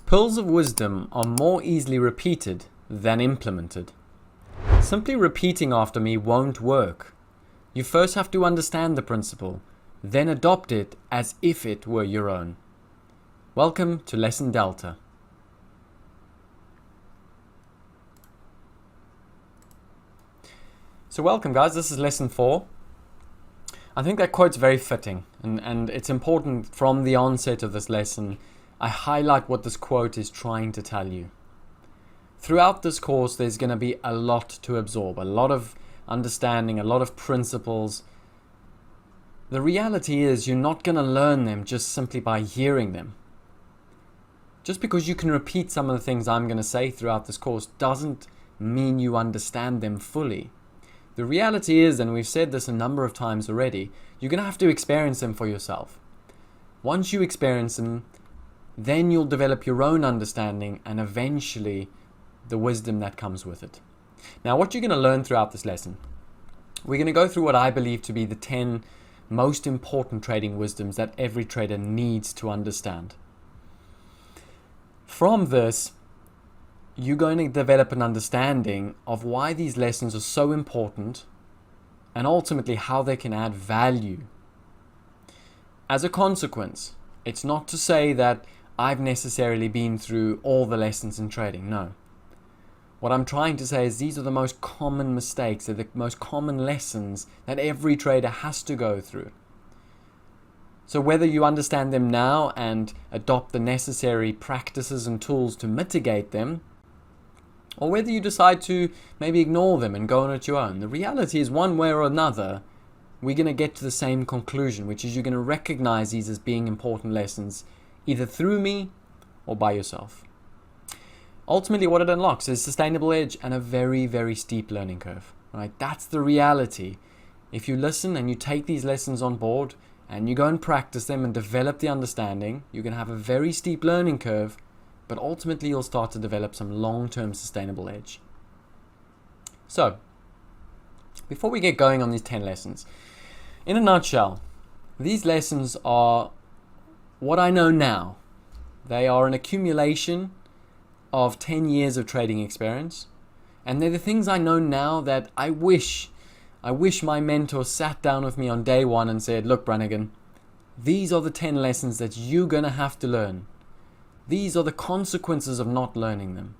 Pearls of wisdom are more easily repeated than implemented. Simply repeating after me won't work. You first have to understand the principle, then adopt it as if it were your own. Welcome to Lesson Delta. So welcome guys, this is Lesson 4. I think that quote's very fitting and it's important from the onset of this lesson. I highlight what this quote is trying to tell you. Throughout this course, there's going to be a lot to absorb, a lot of understanding, a lot of principles. The reality is you're not going to learn them just simply by hearing them. Just because you can repeat some of the things I'm going to say throughout this course doesn't mean you understand them fully. The reality is, and we've said this a number of times already, you're going to have to experience them for yourself. Once you experience them, then you'll develop your own understanding and eventually the wisdom that comes with it. Now, what you're going to learn throughout this lesson, we're going to go through what I believe to be the 10 most important trading wisdoms that every trader needs to understand. From this, you're going to develop an understanding of why these lessons are so important and ultimately how they can add value. As a consequence, it's not to say that I've necessarily been through all the lessons in trading, no. What I'm trying to say is these are the most common mistakes, they're the most common lessons that every trader has to go through. So whether you understand them now and adopt the necessary practices and tools to mitigate them, or whether you decide to maybe ignore them and go on it your own, the reality is one way or another, we're going to get to the same conclusion, which is you're going to recognize these as being important lessons, either through me or by yourself. Ultimately, what it unlocks is sustainable edge and a very, very steep learning curve. Right? That's the reality. If you listen and you take these lessons on board and you go and practice them and develop the understanding, you're going to have a very steep learning curve, but ultimately you'll start to develop some long-term sustainable edge. So, before we get going on these 10 lessons, in a nutshell, these lessons are what I know now. They are an accumulation of 10 years of trading experience, and they're the things I know now that I wish my mentor sat down with me on day one and said, look Brannigan, these are the 10 lessons that you're going to have to learn. These are the consequences of not learning them.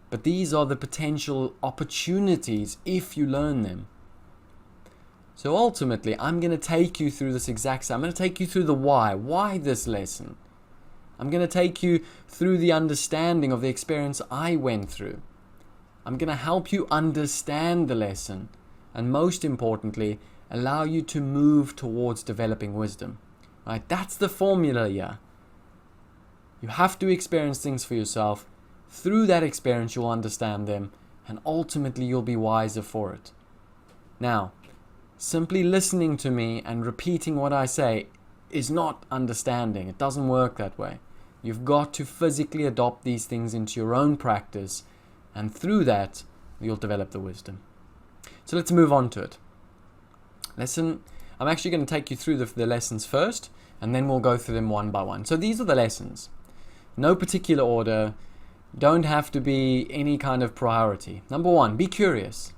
But these are the potential opportunities if you learn them. So ultimately, I'm going to take you through this I'm going to take you through the why. Why this lesson? I'm going to take you through the understanding of the experience I went through. I'm going to help you understand the lesson. And most importantly, allow you to move towards developing wisdom. Right? That's the formula here. You have to experience things for yourself. Through that experience, you'll understand them. And ultimately, you'll be wiser for it. Now, simply listening to me and repeating what I say is not understanding. It doesn't work that way. You've got to physically adopt these things into your own practice, and through that, you'll develop the wisdom. So let's move on to it. I'm actually going to take you through the lessons first, and then we'll go through them one by one. So these are the lessons. No particular order. Don't have to be any kind of priority. Number 1, be curious.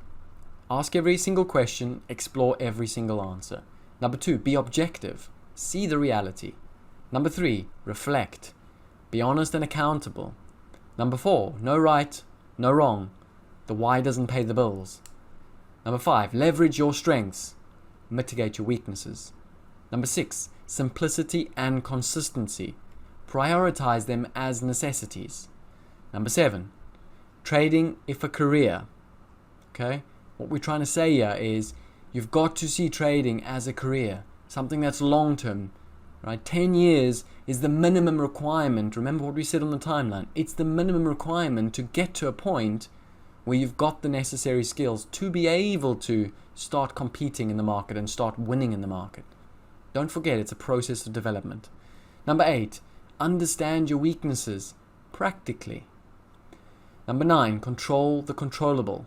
Ask every single question, explore every single answer. Number 2, be objective. See the reality. Number 3, reflect. Be honest and accountable. Number 4, no right, no wrong. The why doesn't pay the bills. Number 5, leverage your strengths. Mitigate your weaknesses. Number 6, simplicity and consistency. Prioritize them as necessities. Number 7, trading if a career. Okay? What we're trying to say here is you've got to see trading as a career, something that's long-term. Right? 10 years is the minimum requirement. Remember what we said on the timeline. It's the minimum requirement to get to a point where you've got the necessary skills to be able to start competing in the market and start winning in the market. Don't forget, it's a process of development. Number 8, understand your weaknesses practically. Number 9, control the controllable.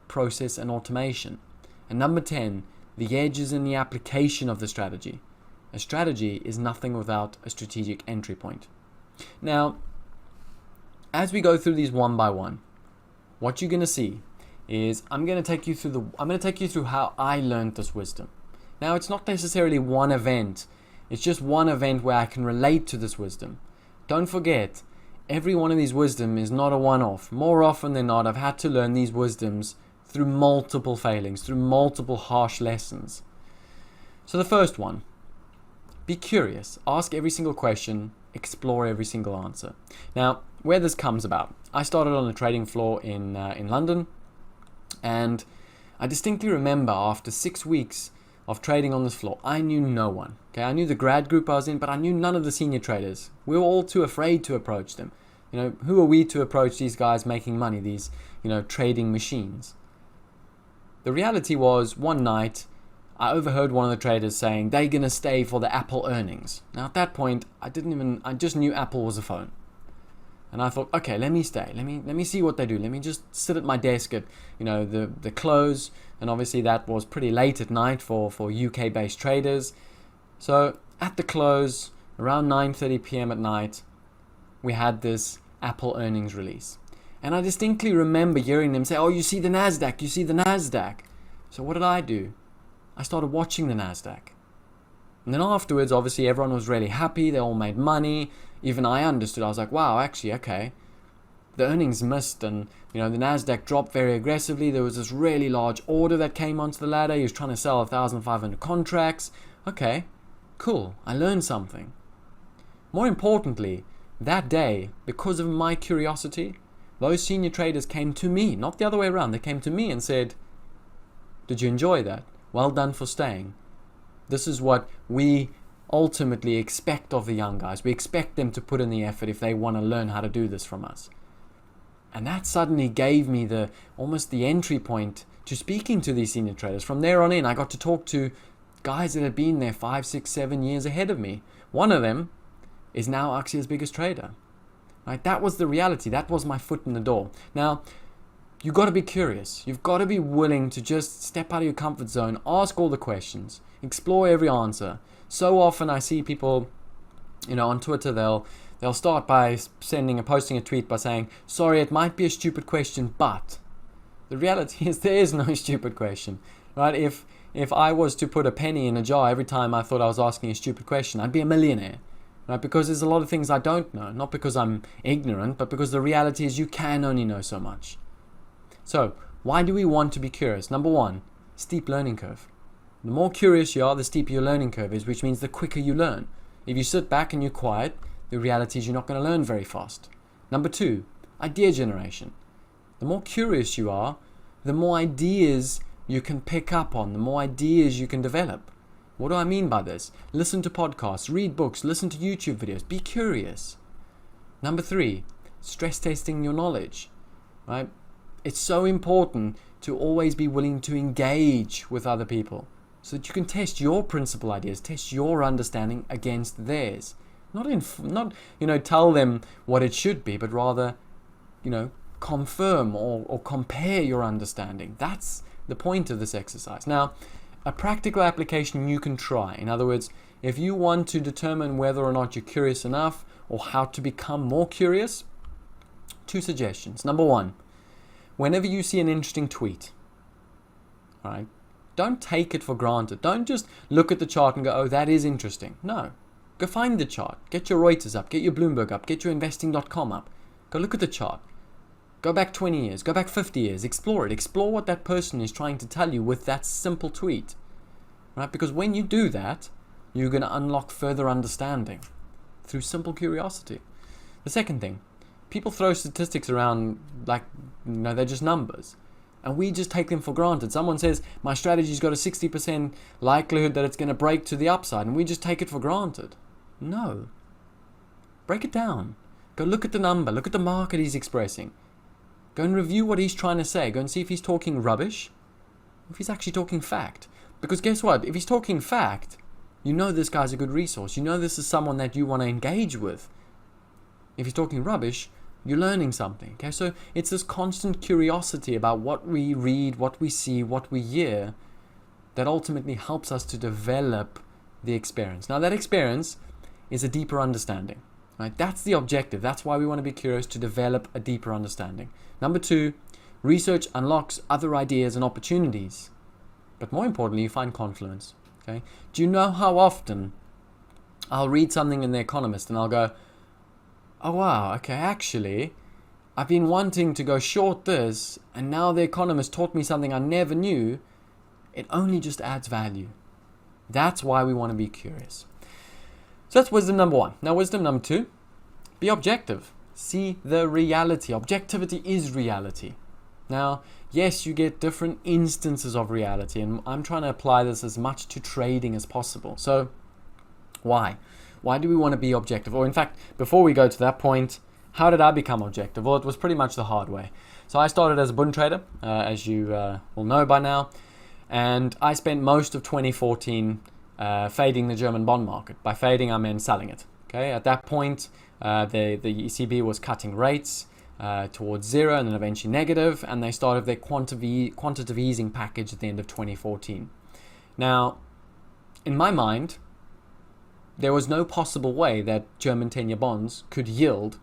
Process and automation. And number 10, the edge is in the application of the strategy. A strategy is nothing without a strategic entry point. Now, as we go through these one by one, what you're going to see is I'm going to take you through how I learned this wisdom. Now, it's not necessarily one event. It's just one event where I can relate to this wisdom. Don't forget, every one of these wisdom is not a one-off. More often than not, I've had to learn these wisdoms through multiple failings, through multiple harsh lessons. So the first one, be curious. Ask every single question. Explore every single answer. Now, where this comes about, I started on the trading floor in London, and I distinctly remember after 6 weeks of trading on this floor, I knew no one. Okay, I knew the grad group I was in, but I knew none of the senior traders. We were all too afraid to approach them. Who are we to approach these guys making money, these, trading machines? The reality was, one night, I overheard one of the traders saying they're going to stay for the Apple earnings. Now, at that point, I just knew Apple was a phone. And I thought, okay, let me stay. Let me see what they do. Let me just sit at my desk at, the close. And obviously that was pretty late at night for UK-based traders. So at the close, around 9:30 p.m. at night, we had this Apple earnings release. And I distinctly remember hearing them say, oh, you see the NASDAQ, you see the NASDAQ. So what did I do? I started watching the NASDAQ. And then afterwards, obviously, everyone was really happy. They all made money. Even I understood. I was like, wow, actually, okay. The earnings missed, and, the NASDAQ dropped very aggressively. There was this really large order that came onto the ladder. He was trying to sell 1,500 contracts. Okay, cool. I learned something. More importantly, that day, because of my curiosity, those senior traders came to me, not the other way around. They came to me and said, did you enjoy that? Well done for staying. This is what we ultimately expect of the young guys. We expect them to put in the effort if they want to learn how to do this from us. And that suddenly gave me almost the entry point to speaking to these senior traders. From there on in, I got to talk to guys that had been there 5, 6, 7 years ahead of me. One of them is now Axia's biggest trader. Right? That was the reality. That was my foot in the door. Now, you've got to be curious. You've got to be willing to just step out of your comfort zone, ask all the questions, explore every answer. So often I see people, on Twitter, they'll start by posting a tweet by saying, sorry, it might be a stupid question, but the reality is there is no stupid question, right? If I was to put a penny in a jar every time I thought I was asking a stupid question, I'd be a millionaire, right? Because there's a lot of things I don't know, not because I'm ignorant, but because the reality is you can only know so much. So, why do we want to be curious? Number one, steep learning curve. The more curious you are, the steeper your learning curve is, which means the quicker you learn. If you sit back and you're quiet, the reality is you're not going to learn very fast. Number two, idea generation. The more curious you are, the more ideas you can pick up on, the more ideas you can develop. What do I mean by this? Listen to podcasts, read books, listen to YouTube videos. Be curious. Number three, stress testing your knowledge, right? It's so important to always be willing to engage with other people so that you can test your principal ideas, test your understanding against theirs. Not tell them what it should be, but rather, confirm or compare your understanding. That's the point of this exercise. Now, a practical application you can try. In other words, if you want to determine whether or not you're curious enough or how to become more curious, 2 suggestions. Number one, whenever you see an interesting tweet, all right, don't take it for granted. Don't just look at the chart and go, oh, that is interesting. No. Go find the chart. Get your Reuters up. Get your Bloomberg up. Get your investing.com up. Go look at the chart. Go back 20 years. Go back 50 years. Explore it. Explore what that person is trying to tell you with that simple tweet. Right? Because when you do that, you're going to unlock further understanding through simple curiosity. The second thing, people throw statistics around like, they're just numbers. And we just take them for granted. Someone says, my strategy's got a 60% likelihood that it's going to break to the upside. And we just take it for granted. No. Break it down. Go look at the number. Look at the market he's expressing. Go and review what he's trying to say. Go and see if he's talking rubbish. Or if he's actually talking fact. Because guess what? If he's talking fact, you know this guy's a good resource. You know this is someone that you want to engage with. If he's talking rubbish, you're learning something. Okay, so it's this constant curiosity about what we read, what we see, what we hear that ultimately helps us to develop the experience. Now that experience is a deeper understanding. Right? That's the objective. That's why we want to be curious, to develop a deeper understanding. Number 2, research unlocks other ideas and opportunities. But more importantly, you find confluence. Okay? Do you know how often I'll read something in The Economist and I'll go, oh wow, okay, actually, I've been wanting to go short this, and now The Economist taught me something I never knew. It only just adds value. That's why we want to be curious. So that's wisdom number 1. Now wisdom number 2, be objective. See the reality. Objectivity is reality. Now, yes, you get different instances of reality, and I'm trying to apply this as much to trading as possible. So, why? Why do we want to be objective? Or in fact, before we go to that point, how did I become objective? Well, it was pretty much the hard way. So I started as a bund trader, as you will know by now, and I spent most of 2014 fading the German bond market. By fading, I meant selling it. Okay, at that point, the ECB was cutting rates towards zero and then eventually negative, and they started their quantitative easing package at the end of 2014. Now, in my mind, there was no possible way that German 10-year bonds could yield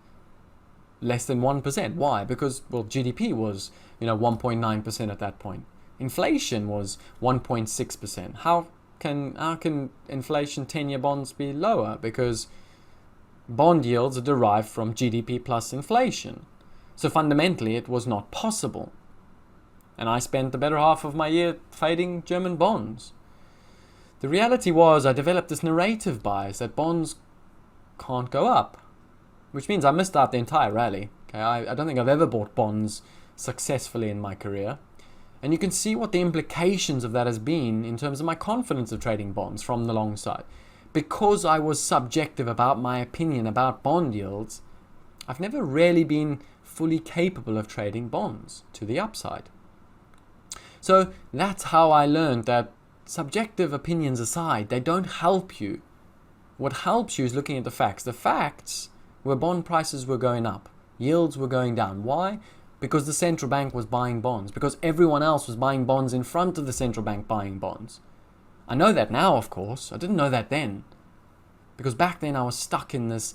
less than 1%. Why? Because, well, GDP was 1.9% at that point. Inflation was 1.6%. How can inflation 10-year bonds be lower? Because bond yields are derived from GDP plus inflation. So fundamentally, it was not possible. And I spent the better half of my year fading German bonds. The reality was I developed this narrative bias that bonds can't go up, which means I missed out the entire rally. Okay, I don't think I've ever bought bonds successfully in my career. And you can see what the implications of that has been in terms of my confidence of trading bonds from the long side. Because I was subjective about my opinion about bond yields, I've never really been fully capable of trading bonds to the upside. So that's how I learned that subjective opinions aside, they don't help you. What helps you is looking at the facts. The facts were bond prices were going up, yields were going down. Why? Because the central bank was buying bonds, because everyone else was buying bonds in front of the central bank buying bonds. I know that now, of course. I didn't know that then. Because back then I was stuck in this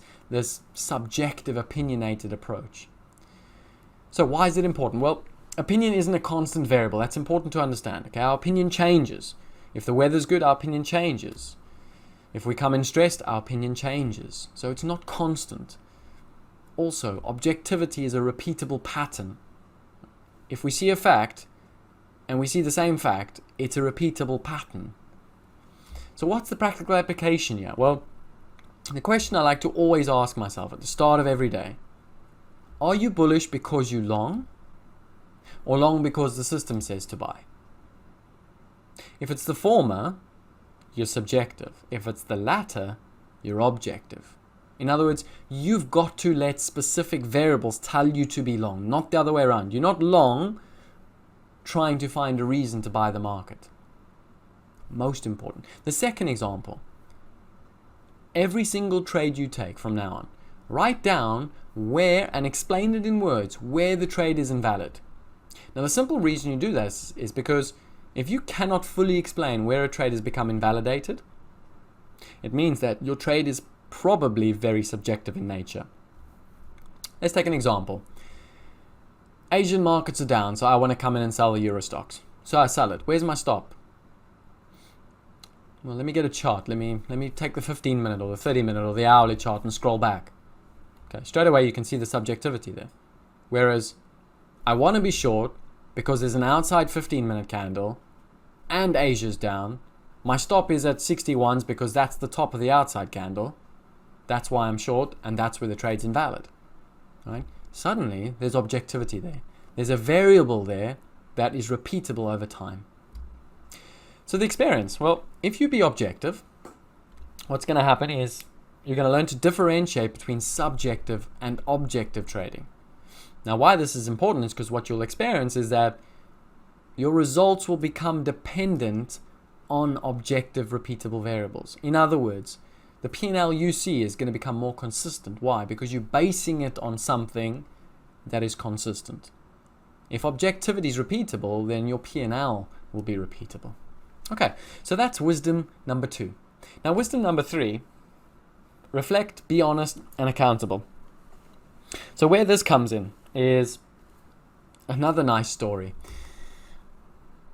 subjective, opinionated approach. So why is it important? Well, opinion isn't a constant variable. That's important to understand. Okay, our opinion changes. If the weather's good, our opinion changes. If we come in stressed, our opinion changes. So it's not constant. Also, objectivity is a repeatable pattern. If we see a fact, and we see the same fact, it's a repeatable pattern. So what's the practical application here? Well, the question I like to always ask myself at the start of every day: are you bullish because you long, or long because the system says to buy? If it's the former, you're subjective. If it's the latter, you're objective. In other words, you've got to let specific variables tell you to be long, not the other way around. You're not long trying to find a reason to buy the market. Most important. The second example: every single trade you take from now on, write down where, and explain it in words, where the trade is invalid. Now, the simple reason you do this is because if you cannot fully explain where a trade has become invalidated, it means that your trade is probably very subjective in nature. Let's take an example. Asian markets are down, so I want to come in and sell the Euro stocks. So I sell it. Where's my stop? Well, let me get a chart. Let me take the 15-minute or the 30-minute or the hourly chart and scroll back. Okay, straight away you can see the subjectivity there. Whereas I want to be short because there's an outside 15-minute candle and Asia's down. My stop is at 61s because that's the top of the outside candle. That's why I'm short, and that's where the trade's invalid. Right? Suddenly, there's objectivity there. There's a variable there that is repeatable over time. So the experience, well, if you be objective, what's going to happen is you're going to learn to differentiate between subjective and objective trading. Now, why this is important is because what you'll experience is that your results will become dependent on objective, repeatable variables. In other words, the P&L you see is going to become more consistent. Why? Because you're basing it on something that is consistent. If objectivity is repeatable, then your P&L will be repeatable. Okay, so that's wisdom number 2. Now, wisdom number 3, reflect, be honest, and accountable. So where this comes in is another nice story.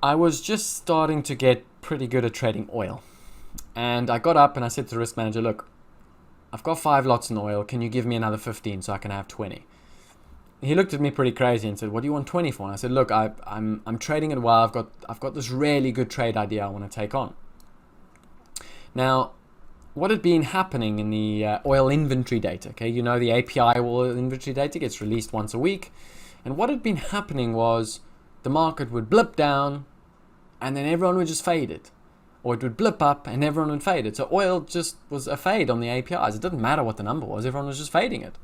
I was just starting to get pretty good at trading oil. And I got up and I said to the risk manager, look, I've got 5 lots in oil. Can you give me another 15 so I can have 20? He looked at me pretty crazy and said, what do you want 20 for? And I said, look, I'm trading it well. I've got this really good trade idea I want to take on. Now, what had been happening in the oil inventory data, okay? You know, the API oil inventory data gets released once a week. And what had been happening was the market would blip down and then everyone would just fade it. Or it would blip up and everyone would fade it. So oil just was a fade on the APIs. It didn't matter what the number was. Everyone was just fading it.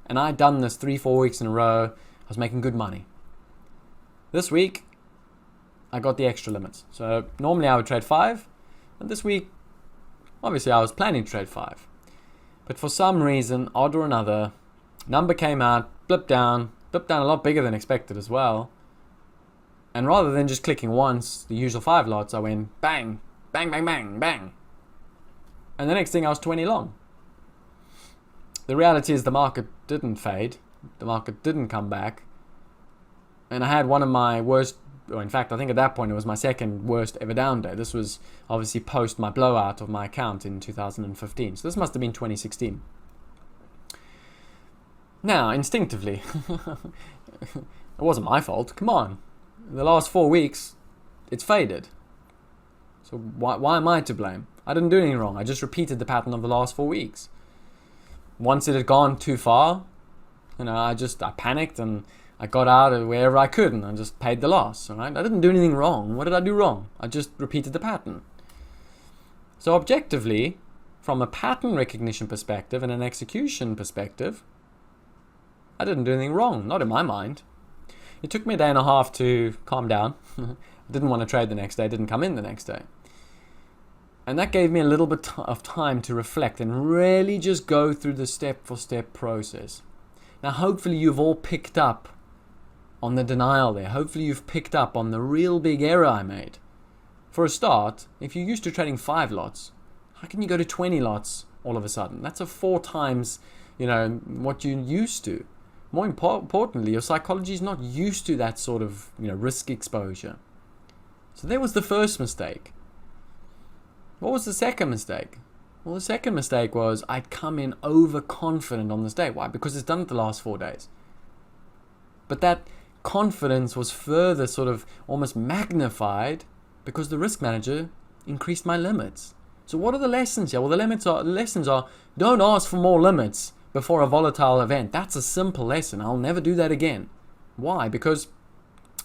And I'd done this 3-4 weeks in a row. I was making good money. This week, I got the extra limits. So normally I would trade 5. And this week, obviously I was planning to trade 5. But for some reason, odd or another, number came out, blipped down a lot bigger than expected as well. And rather than just clicking once, the usual 5 lots, I went bang, bang, bang, bang, bang. And the next thing I was 20 long. The reality is the market didn't fade. The market didn't come back. And I had one of my worst, or in fact, I think at that point it was my second worst ever down day. This was obviously post my blowout of my account in 2015. So this must have been 2016. Now, instinctively, it wasn't my fault. Come on. The last 4 weeks, it's faded. So why am I to blame? I didn't do anything wrong. I just repeated the pattern of the last 4 weeks. Once it had gone too far, I panicked and I got out of wherever I could and I just paid the loss. Right? I didn't do anything wrong. What did I do wrong? I just repeated the pattern. So objectively, from a pattern recognition perspective and an execution perspective, I didn't do anything wrong, not in my mind. It took me a day and a half to calm down. I didn't want to trade the next day, didn't come in the next day. And that gave me a little bit of time to reflect and really just go through the step-for-step process. Now, hopefully you've all picked up on the denial there. Hopefully you've picked up on the real big error I made. For a start, if you're used to trading 5 lots, how can you go to 20 lots all of a sudden? That's a 4 times, what you're used to. More importantly, your psychology is not used to that sort of, risk exposure. So that was the first mistake. What was the second mistake? Well, the second mistake was I'd come in overconfident on this day. Why? Because it's done it the last 4 days. But that confidence was further sort of almost magnified because the risk manager increased my limits. So what are the lessons here? Well, the lessons are don't ask for more limits before a volatile event. That's a simple lesson. I'll never do that again. Why? Because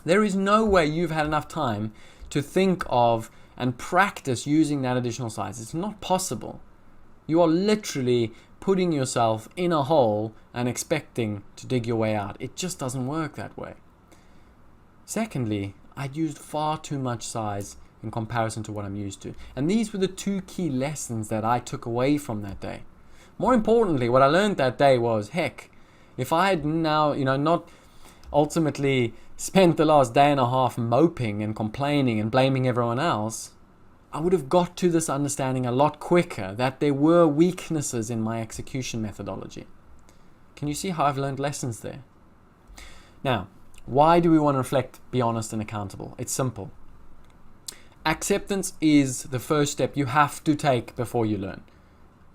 there is no way you've had enough time to think of and practice using that additional size. It's not possible. You are literally putting yourself in a hole and expecting to dig your way out. It just doesn't work that way. Secondly, I'd used far too much size in comparison to what I'm used to. And these were the 2 key lessons that I took away from that day. More importantly, what I learned that day was, heck, if I had now, not ultimately spent the last day and a half moping and complaining and blaming everyone else, I would have got to this understanding a lot quicker that there were weaknesses in my execution methodology. Can you see how I've learned lessons there? Now, why do we want to reflect, be honest, and accountable? It's simple. Acceptance is the first step you have to take before you learn.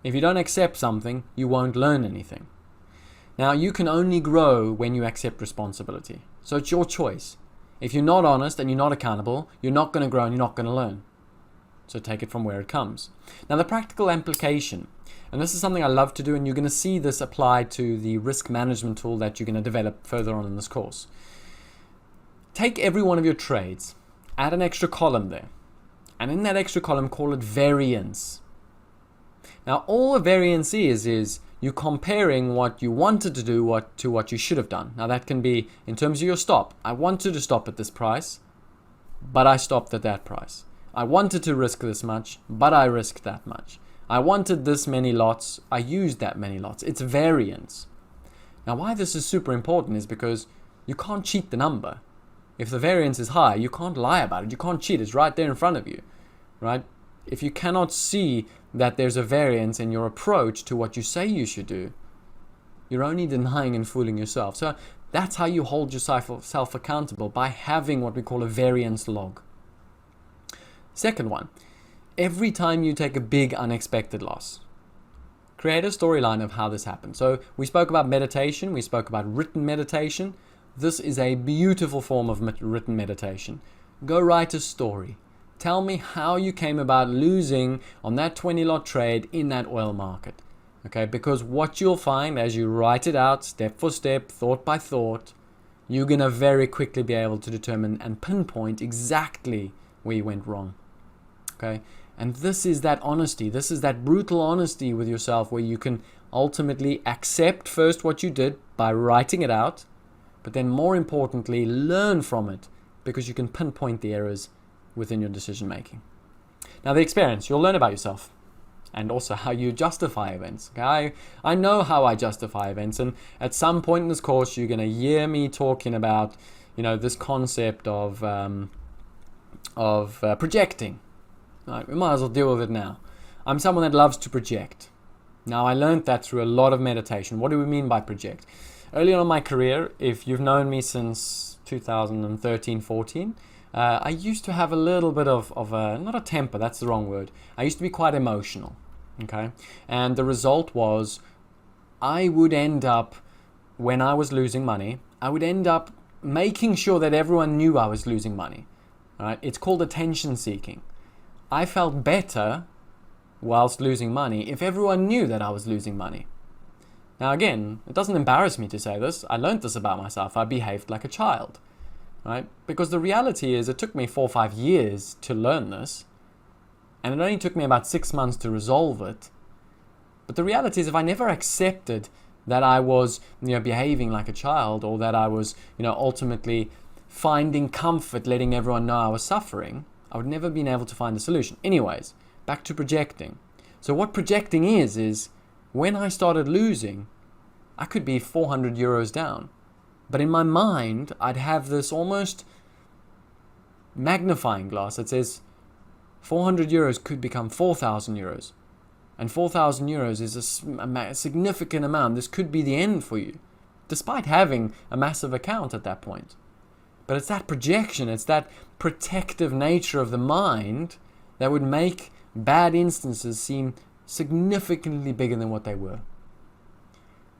If you don't accept something, you won't learn anything. Now, you can only grow when you accept responsibility. So it's your choice. If you're not honest and you're not accountable, you're not going to grow and you're not going to learn. So take it from where it comes. Now, the practical implication, and this is something I love to do, and you're going to see this applied to the risk management tool that you're going to develop further on in this course. Take every one of your trades, add an extra column there, and in that extra column, call it variance. Now, all a variance is you're comparing what you wanted to do to what you should have done. Now, that can be in terms of your stop. I wanted to stop at this price, but I stopped at that price. I wanted to risk this much, but I risked that much. I wanted this many lots, I used that many lots. It's variance. Now, why this is super important is because you can't cheat the number. If the variance is high, you can't lie about it. You can't cheat. It's right there in front of you, right? If you cannot see that there's a variance in your approach to what you say you should do, you're only denying and fooling yourself. So that's how you hold yourself accountable, by having what we call a variance log. Second one, every time you take a big unexpected loss, create a storyline of how this happened. So we spoke about meditation, we spoke about written meditation. This is a beautiful form of written meditation. Go write a story. Tell me how you came about losing on that 20 lot trade in that oil market. Okay, because what you'll find as you write it out step for step, thought by thought, you're going to very quickly be able to determine and pinpoint exactly where you went wrong. Okay, and this is that honesty. This is that brutal honesty with yourself, where you can ultimately accept first what you did by writing it out, but then more importantly, learn from it, because you can pinpoint the errors within your decision making. Now, the experience, you'll learn about yourself and also how you justify events. Okay? I know how I justify events, and at some point in this course, you're going to hear me talking about, this concept of projecting. Right, we might as well deal with it now. I'm someone that loves to project. Now, I learned that through a lot of meditation. What do we mean by project? Early on in my career, if you've known me since 2013-14, I used to have a little bit of a, not a temper, that's the wrong word. I used to be quite emotional, okay? And the result was I would end up, when I was losing money, I would end up making sure that everyone knew I was losing money, all right? It's called attention seeking. I felt better whilst losing money if everyone knew that I was losing money. Now again, it doesn't embarrass me to say this. I learned this about myself. I behaved like a child, right? Because the reality is it took me 4 or 5 years to learn this, and it only took me about 6 months to resolve it. But the reality is, if I never accepted that I was, behaving like a child, or that I was, ultimately finding comfort letting everyone know I was suffering, I would never been able to find a solution. Anyways, back to projecting. So what projecting is when I started losing, I could be 400 euros down. But in my mind, I'd have this almost magnifying glass that says 400 euros could become 4,000 euros. And 4,000 euros is a significant amount. This could be the end for you, despite having a massive account at that point. But it's that projection, it's that protective nature of the mind that would make bad instances seem significantly bigger than what they were.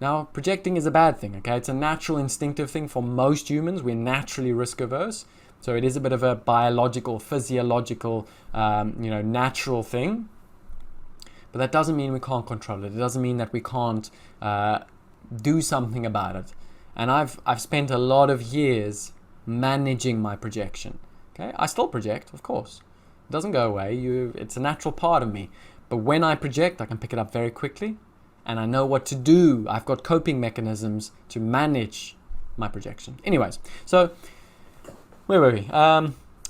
Now, projecting is a bad thing, okay? It's a natural, instinctive thing for most humans. We're naturally risk averse. So it is a bit of a biological, physiological, natural thing. But that doesn't mean we can't control it. It doesn't mean that we can't do something about it. And I've spent a lot of years managing my projection. Okay, I still project, of course. It doesn't go away. It's a natural part of me. But when I project, I can pick it up very quickly, and I know what to do. I've got coping mechanisms to manage my projection. Anyways, so where were we?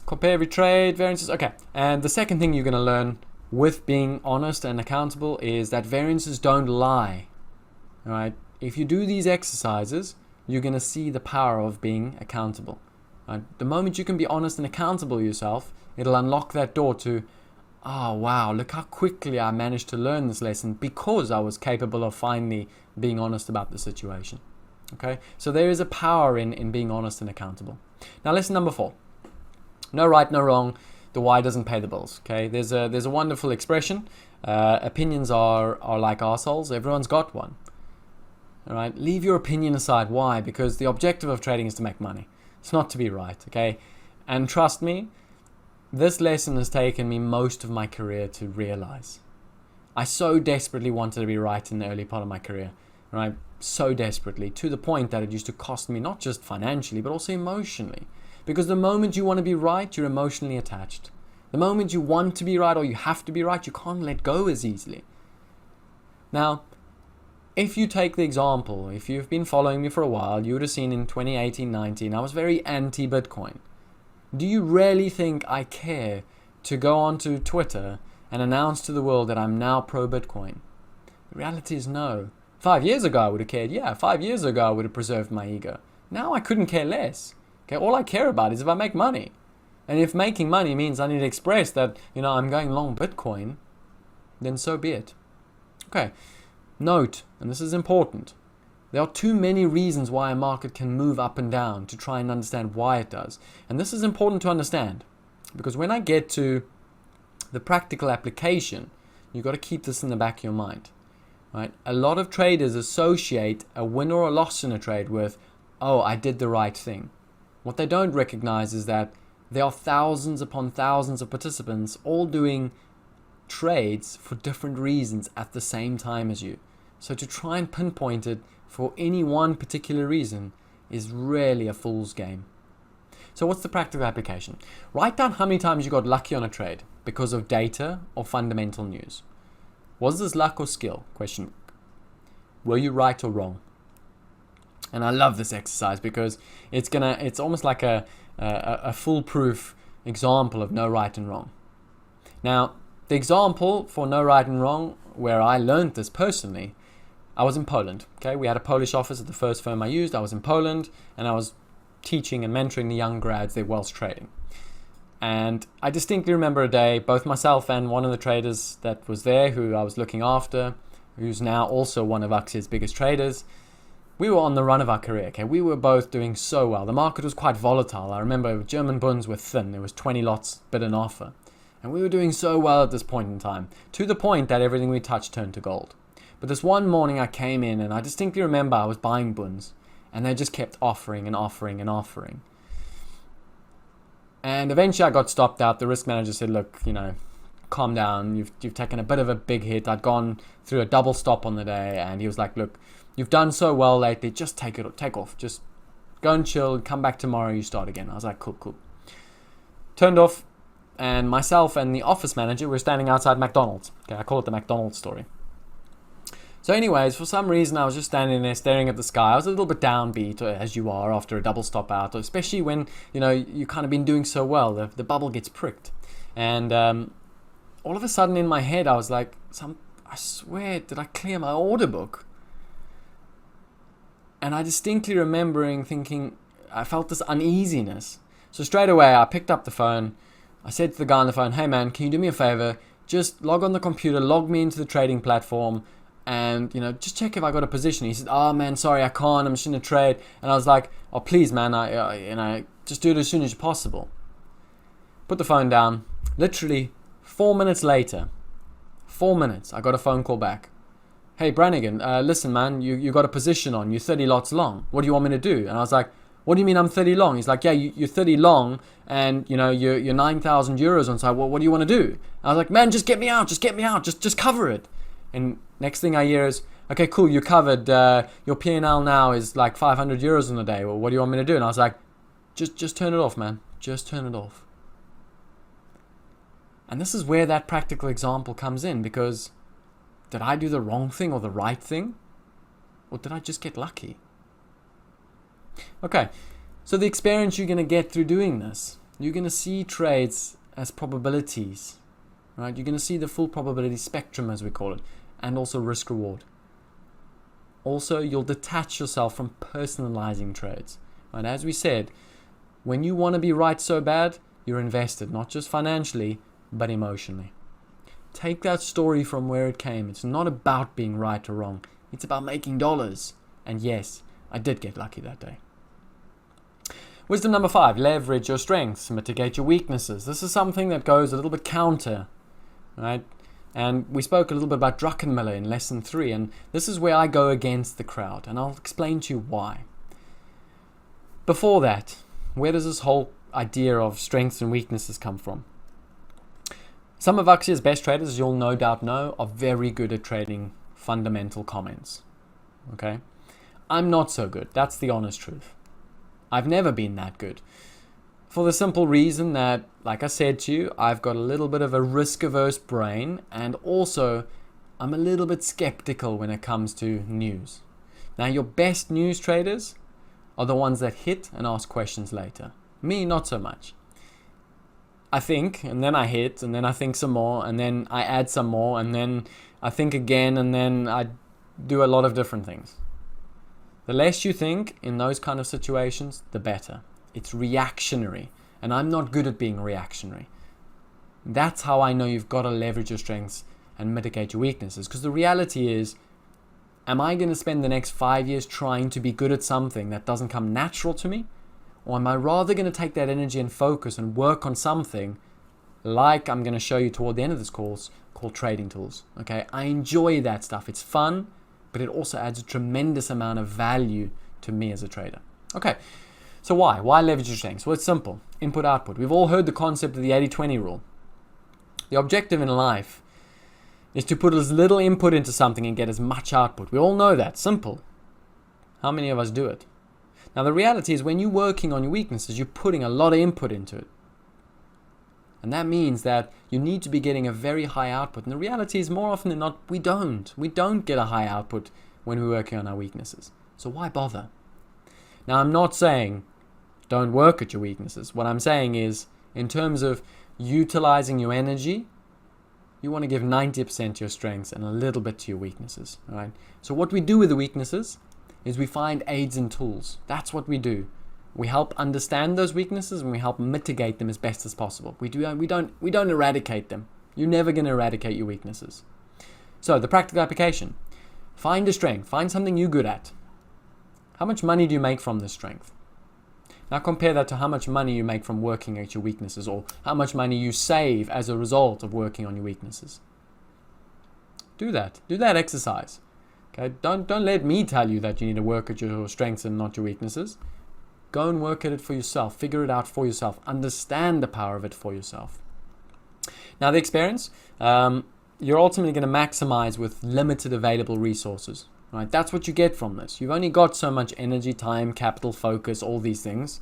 Compare every trade, variances. Okay, and the second thing you're going to learn with being honest and accountable is that variances don't lie. All right. If you do these exercises, you're going to see the power of being accountable. Right? The moment you can be honest and accountable to yourself, it'll unlock that door to, oh wow, look how quickly I managed to learn this lesson because I was capable of finally being honest about the situation. Okay, so there is a power in being honest and accountable. Now, lesson number 4. No right, no wrong. The why doesn't pay the bills. Okay, there's a wonderful expression. Opinions are like arseholes. Everyone's got one. All right, leave your opinion aside. Why? Because the objective of trading is to make money. It's not to be right. Okay, and trust me, this lesson has taken me most of my career to realize. I so desperately wanted to be right in the early part of my career, right? So desperately, to the point that it used to cost me not just financially, but also emotionally. Because the moment you want to be right, you're emotionally attached. The moment you want to be right or you have to be right, you can't let go as easily. Now, if you take the example, if you've been following me for a while, you would have seen in 2018-19, I was very anti-Bitcoin. Do you really think I care to go onto Twitter and announce to the world that I'm now pro-Bitcoin? The reality is no. 5 years ago I would have cared. Yeah, 5 years ago I would have preserved my ego. Now I couldn't care less. Okay, all I care about is if I make money. And if making money means I need to express that, I'm going long Bitcoin, then so be it. Okay, note, and this is important, there are too many reasons why a market can move up and down to try and understand why it does. And this is important to understand, because when I get to the practical application, you've got to keep this in the back of your mind. Right? A lot of traders associate a win or a loss in a trade with, oh, I did the right thing. What they don't recognize is that there are thousands upon thousands of participants all doing trades for different reasons at the same time as you. So to try and pinpoint it for any one particular reason is really a fool's game. So what's the practical application? Write down how many times you got lucky on a trade because of data or fundamental news. Was this luck or skill? Question mark. Were you right or wrong? And I love this exercise because it's almost like a foolproof example of no right and wrong. Now, the example for no right and wrong, where I learned this personally, I was in Poland. Okay, we had a Polish office at the first firm I used. I was in Poland and I was teaching and mentoring the young grads their wealth trading. And I distinctly remember a day, both myself and one of the traders that was there, who I was looking after, who's now also one of Axia's biggest traders, we were on the run of our career. Okay, we were both doing so well. The market was quite volatile. I remember German bunds were thin. There was 20 lots bid and offer. And we were doing so well at this point in time, to the point that everything we touched turned to gold. But this one morning I came in and I distinctly remember I was buying bunds and they just kept offering and offering and offering. And eventually I got stopped out. The risk manager said, look, calm down. You've taken a bit of a big hit. I'd gone through a double stop on the day and he was like, look, you've done so well lately. Just take off. Just go and chill. Come back tomorrow. You start again. I was like, cool. Turned off and myself and the office manager were standing outside McDonald's. Okay, I call it the McDonald's story. So anyways, for some reason, I was just standing there staring at the sky. I was a little bit downbeat, as you are after a double stop out, especially when, you kind of been doing so well. The bubble gets pricked. And all of a sudden in my head, I was like, I swear, did I clear my order book? And I distinctly remembering thinking, I felt this uneasiness. So straight away, I picked up the phone. I said to the guy on the phone, hey man, can you do me a favor? Just log on the computer, log me into the trading platform, and just check if I got a position. He said, oh man, sorry, I can't, I'm just in a trade. And I was like, oh please man, I just do it as soon as possible. Put the phone down. Literally 4 minutes later, I got a phone call back. Hey Brannigan, listen man, you got a position on, you're 30 lots long. What do you want me to do? And I was like, what do you mean I'm 30 long? He's like, yeah, you're 30 long and you're 9,000 euros on side. Well, what do you want to do? I was like, man, just get me out, just cover it. And next thing I hear is, okay, cool, you're covered. Your P&L now is like 500 euros on the day. Well, what do you want me to do? And I was like, just turn it off, man. Just turn it off. And this is where that practical example comes in, because did I do the wrong thing or the right thing? Or did I just get lucky? Okay, so the experience you're going to get through doing this, you're going to see trades as probabilities, right? You're going to see the full probability spectrum, as we call it, and also risk reward. Also, you'll detach yourself from personalizing trades, right? As we said, when you want to be right so bad, you're invested, not just financially, but emotionally. Take that story from where it came. It's not about being right or wrong. It's about making dollars. And yes, I did get lucky that day. Wisdom number 5, leverage your strengths, mitigate your weaknesses. This is something that goes a little bit counter, right? And we spoke a little bit about Druckenmiller in lesson 3, and this is where I go against the crowd, and I'll explain to you why. Before that, where does this whole idea of strengths and weaknesses come from? Some of Axia's best traders, as you'll no doubt know, are very good at trading fundamental comments. Okay? I'm not so good. That's the honest truth. I've never been that good. For the simple reason that, like I said to you, I've got a little bit of a risk-averse brain, and also I'm a little bit skeptical when it comes to news. Now, your best news traders are the ones that hit and ask questions later. Me, not so much. I think, and then I hit, and then I think some more, and then I add some more, and then I think again, and then I do a lot of different things. The less you think in those kind of situations, the better. It's reactionary, and I'm not good at being reactionary. That's how I know you've got to leverage your strengths and mitigate your weaknesses. Because the reality is, am I going to spend the next 5 years trying to be good at something that doesn't come natural to me? Or am I rather going to take that energy and focus and work on something like I'm going to show you toward the end of this course, called trading tools? Okay, I enjoy that stuff. It's fun, but it also adds a tremendous amount of value to me as a trader. Okay, so why? Why leverage your strengths? Well, it's simple. Input, output. We've all heard the concept of the 80-20 rule. The objective in life is to put as little input into something and get as much output. We all know that. Simple. How many of us do it? Now, the reality is when you're working on your weaknesses, you're putting a lot of input into it. And that means that you need to be getting a very high output. And the reality is more often than not, we don't. We don't get a high output when we're working on our weaknesses. So why bother? Now, I'm not saying don't work at your weaknesses. What I'm saying is, in terms of utilizing your energy, you want to give 90% to your strengths and a little bit to your weaknesses. All right? So what we do with the weaknesses is we find aids and tools. That's what we do. We help understand those weaknesses and we help mitigate them as best as possible. We don't eradicate them. You're never going to eradicate your weaknesses. So the practical application: find a strength. Find something you're good at. How much money do you make from this strength? Now compare that to how much money you make from working at your weaknesses, or how much money you save as a result of working on your weaknesses. Do that. Do that exercise. Okay? Don't let me tell you that you need to work at your strengths and not your weaknesses. Go and work at it for yourself. Figure it out for yourself. Understand the power of it for yourself. Now the experience, you're ultimately going to maximize with limited available resources. Right? That's what you get from this. You've only got so much energy, time, capital, focus, all these things.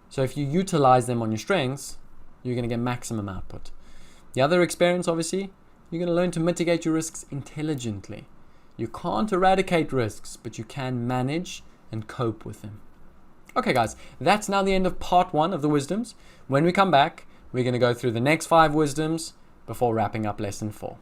So if you utilize them on your strengths, you're going to get maximum output. The other experience, obviously, you're going to learn to mitigate your risks intelligently. You can't eradicate risks, but you can manage and cope with them. Okay, guys, that's now the end of part 1 of the wisdoms. When we come back, we're going to go through the next 5 wisdoms before wrapping up lesson 4.